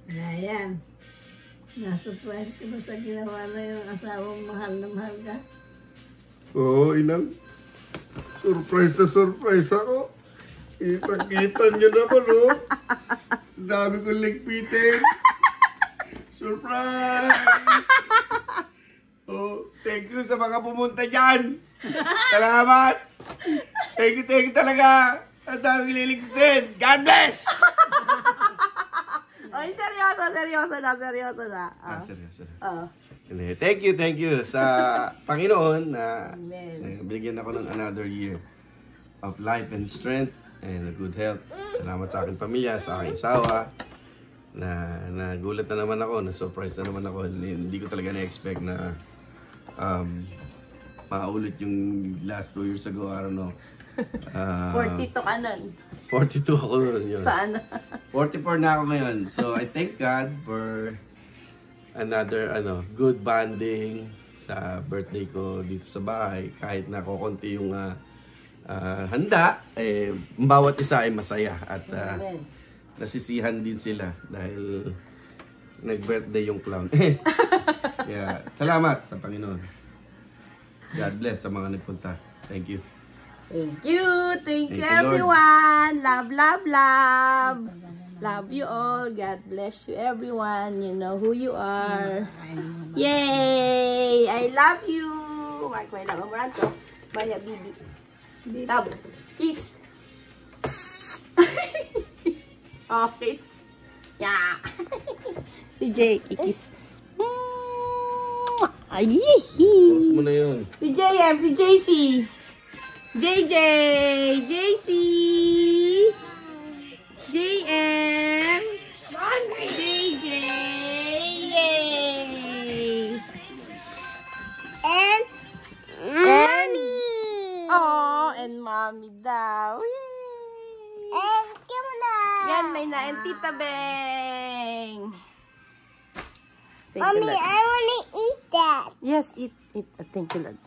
Ayan. Na-surprise ka ba sa ginawa na yung asawang mahal na mahal ka? Oo, inang. Surprise na surprise ako. Kita niyo naman, oh. Dami kong ligpitin. Surprise! Oh, thank you sa mga pumunta dyan. Salamat! Thank you talaga. Ang daming liligpitin. God bless! Ay, seryoso na. Seryoso. Oo. Thank you sa Panginoon na Amen. binigyan ako ng another year of life and strength and good health. Salamat sa aking pamilya, sa aking asawa. Nagulat na naman ako, na-surprise na naman ako. Hindi ko talaga na-expect na maulit yung last 2 years ago. I don't know. 42 ka nun. 42 ako nun. Yun. Sana. 44 na ako ngayon. So I thank God for another good bonding sa birthday ko dito sa bahay. Kahit na kukunti yung handa, bawat isa ay masaya at nasisihan din sila dahil nag-birthday yung clown. Yeah, salamat sa Panginoon. God bless sa mga nagpunta. Thank you. Thank you Thank you, everyone. Love. Love you all. God bless you everyone. You know who you are. Yay! I love you. Mark, may love mo to. Maya, bibi. Love. Kiss. Oh, kiss. Yeah. Si Jay, kiss. Ay, Post mo na yun. si JM, si JC. JJ, JC, JM, JJ, yay! And mommy. Oh, and mommy daw. Yay! And Kimona. Yan, may na and Tita Beng. Thank you, Mommy, Lord. I want to eat that. Yes, eat. Thank you, Lord.